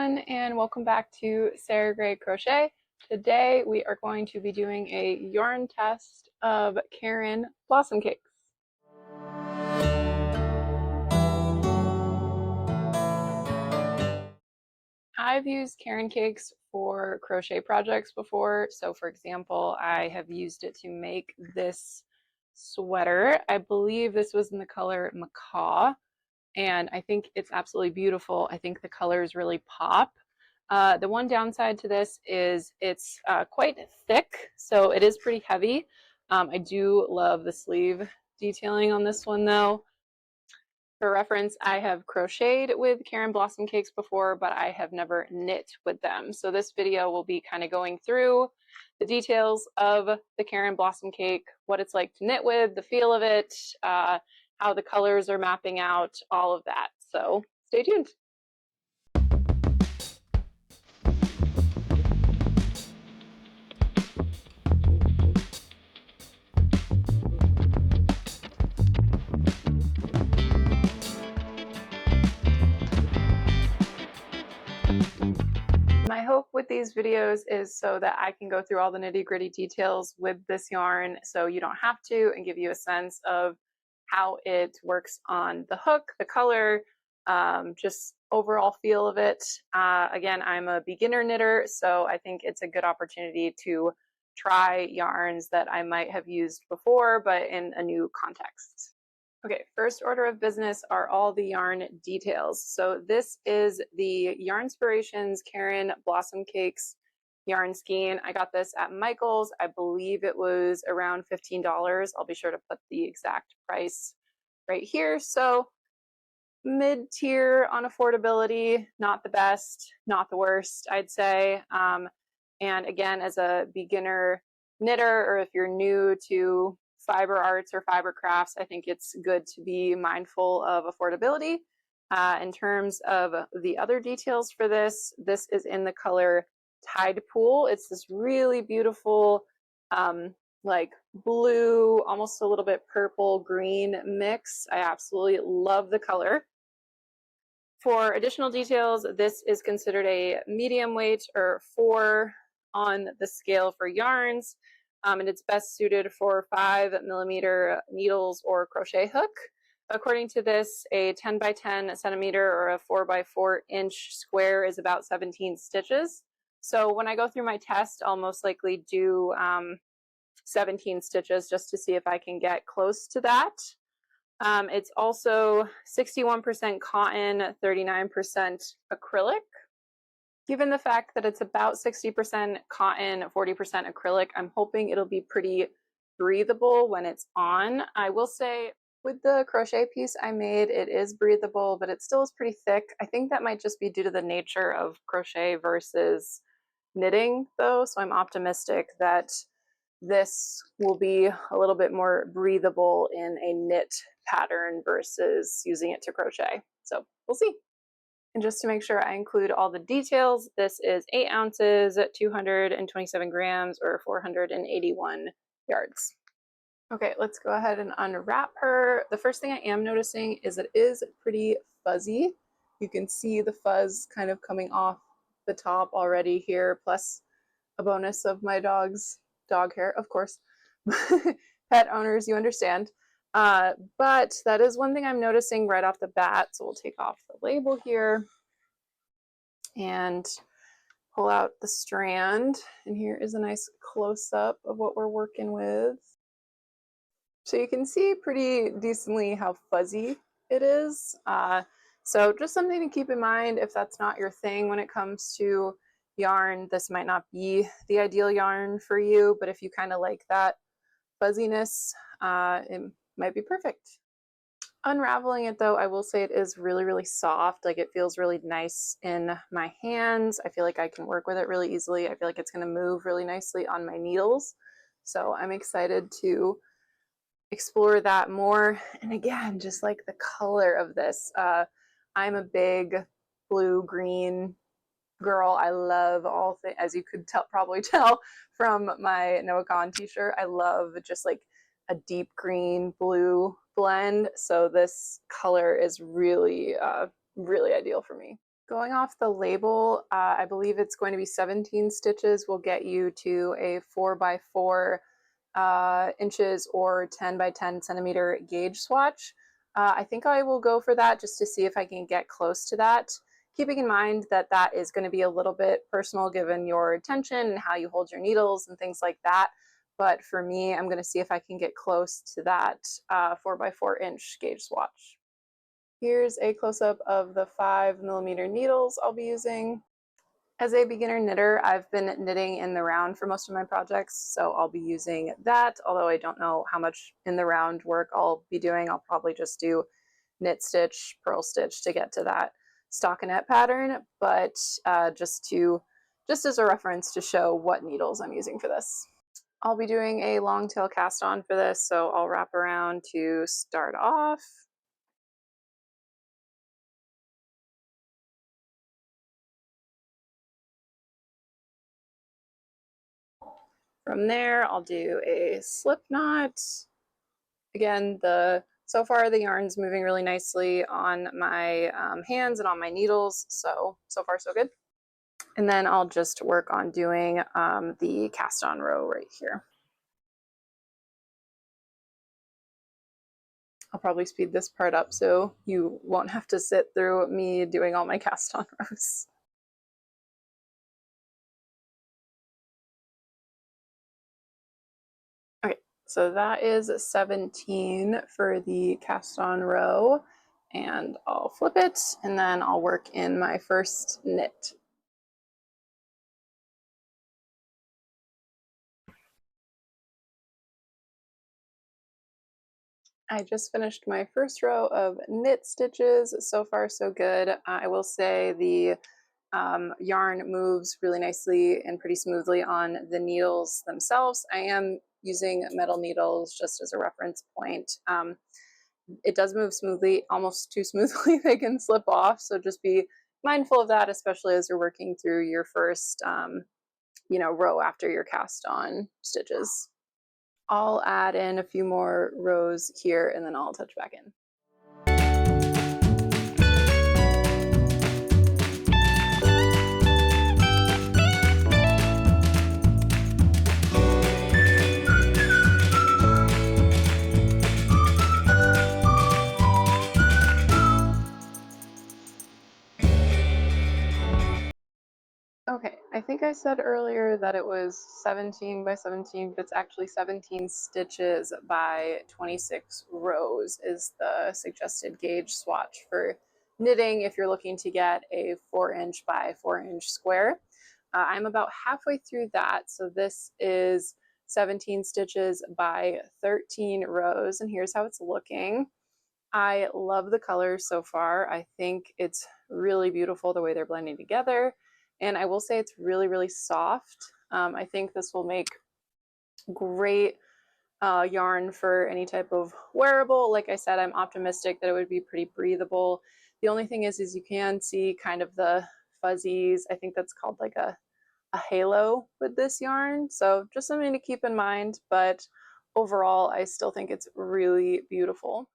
everyone, and welcome back to Sarah Gray Crochet. Today we are going to be doing a yarn test of Caron Blossom Cakes. I've used Caron Cakes for crochet projects before. So for example, I have used it to make this sweater. I believe this was in the color Macaw, and I think it's absolutely beautiful. I think the colors really pop. The one downside to this is it's quite thick, so it is pretty heavy. I do love the sleeve detailing on this one though. For reference, I have crocheted with Caron Blossom Cakes before, but I have never knit with them. So this video will be kind of going through the details of the Caron Blossom Cake, what it's like to knit with, the feel of it, how the colors are mapping out, all of that. So stay tuned. My hope with these videos is so that I can go through all the nitty-gritty details with this yarn so you don't have to, and give you a sense of how it works on the hook, the color, just overall feel of it. Again, I'm a beginner knitter, so I think it's a good opportunity to try yarns that I might have used before, but in a new context. Okay, first order of business are all the yarn details. So this is the Yarnspirations Caron Blossom Cakes yarn skein. I got this at Michael's. I believe it was around $15. I'll be sure to put the exact price right here. So mid-tier on affordability, not the best, not the worst, I'd say. And again, as a beginner knitter, or if you're new to fiber arts or fiber crafts, I think it's good to be mindful of affordability. In terms of the other details for this, this is in the color Tidepool. It's this really beautiful, like blue, almost a little bit purple green mix. I absolutely love the color. For additional details, this is considered a medium weight, or 4 on the scale for yarns, and it's best suited for 5mm needles or crochet hook. According to this, a 10 by 10 centimeter or a 4 by 4 inch square is about 17 stitches. So when I go through my test, I'll most likely do 17 stitches just to see if I can get close to that. It's also 61% cotton, 39% acrylic. Given the fact that it's about 60% cotton, 40% acrylic, I'm hoping it'll be pretty breathable when it's on. I will say with the crochet piece I made, it is breathable, but it still is pretty thick. I think that might just be due to the nature of crochet versus knitting though, so I'm optimistic that this will be a little bit more breathable in a knit pattern versus using it to crochet. So we'll see. And just to make sure I include all the details, this is 8 ounces, 227 grams, or 481 yards. Okay, let's go ahead and unwrap her. The first thing I am noticing is it is pretty fuzzy. You can see the fuzz kind of coming off the top already here, plus a bonus of my dog's dog hair, of course. Pet owners, you understand. But that is one thing I'm noticing right off the bat. So we'll take off the label here and pull out the strand. And here is a nice close-up of what we're working with. So you can see pretty decently how fuzzy it is. So just something to keep in mind if that's not your thing when it comes to yarn. This might not be the ideal yarn for you, but if you kind of like that fuzziness, it might be perfect. Unraveling it though, I will say it is really, really soft. Like it feels really nice in my hands. I feel like I can work with it really easily. I feel like it's going to move really nicely on my needles. So I'm excited to explore that more. And again, just like the color of this, I'm a big blue-green girl. I love all things, as you could probably tell from my Noah Kahan t-shirt. I love just like a deep green blue blend. So this color is really, really ideal for me. Going off the label, I believe it's going to be 17 stitches will get you to a 4x4 inches or 10 by 10 centimeter gauge swatch. I think I will go for that just to see if I can get close to that, keeping in mind that that is going to be a little bit personal given your tension and how you hold your needles and things like that. But for me, I'm going to see if I can get close to that 4x4 inch gauge swatch. Here's a close-up of the 5mm needles I'll be using. As a beginner knitter, I've been knitting in the round for most of my projects, so I'll be using that, although I don't know how much in the round work I'll be doing. I'll probably just do knit stitch, purl stitch to get to that stockinette pattern, but just as a reference to show what needles I'm using for this. I'll be doing a long tail cast on for this, so I'll wrap around to start off. From there, I'll do a slip knot. Again, so far the yarn's moving really nicely on my hands and on my needles, so far so good. And then I'll just work on doing the cast on row right here. I'll probably speed this part up so you won't have to sit through me doing all my cast on rows. Okay, so that is 17 for the cast on row, and I'll flip it and then I'll work in my first knit. I just finished my first row of knit stitches. So far so good. I will say the yarn moves really nicely and pretty smoothly on the needles themselves. I am using metal needles just as a reference point. It does move smoothly, almost too smoothly they can slip off, so just be mindful of that, especially as you're working through your first row after your cast on stitches. I'll add in a few more rows here and then I'll touch back in. Okay, I think I said earlier that it was 17 by 17, but it's actually 17 stitches by 26 rows is the suggested gauge swatch for knitting if you're looking to get a 4-inch by 4-inch square. I'm about halfway through that, so this is 17 stitches by 13 rows, and here's how it's looking. I love the colors so far. I think it's really beautiful the way they're blending together. And I will say it's really, really soft. I think this will make great yarn for any type of wearable. Like I said, I'm optimistic that it would be pretty breathable. The only thing is you can see kind of the fuzzies. I think that's called like a halo with this yarn. So just something to keep in mind. But overall, I still think it's really beautiful.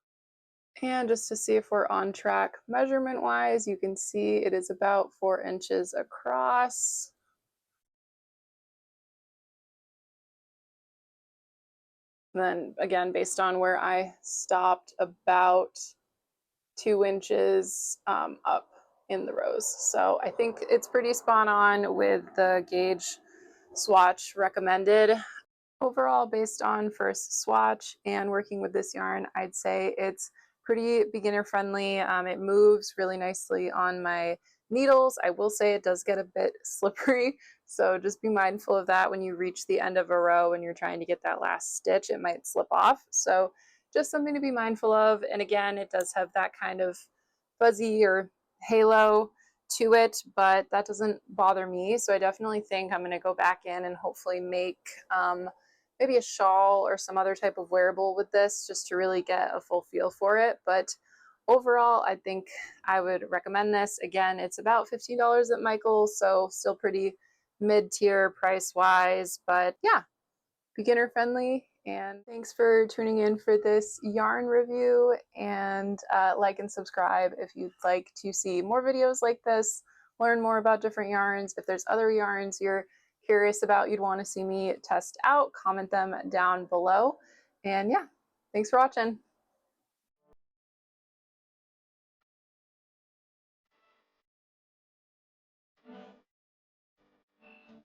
And just to see if we're on track measurement wise, you can see it is about 4 inches across. And then again, based on where I stopped, about 2 inches up in the rows. So I think it's pretty spot on with the gauge swatch recommended. Overall, based on first swatch and working with this yarn, I'd say it's pretty beginner friendly. It moves really nicely on my needles. I will say it does get a bit slippery, so just be mindful of that when you reach the end of a row and you're trying to get that last stitch. It might slip off, so just something to be mindful of. And again, it does have that kind of fuzzy or halo to it, but that doesn't bother me. So I definitely think I'm going to go back in and hopefully make maybe a shawl or some other type of wearable with this just to really get a full feel for it. But overall, I think I would recommend this. Again, it's about $15 at Michael's, so still pretty mid-tier price-wise. But yeah, beginner friendly And thanks for tuning in for this yarn review, and like and subscribe if you'd like to see more videos like this, learn more about different yarns. If there's other yarns you're curious about you'd want to see me test out, comment them down below. And yeah, thanks for watching.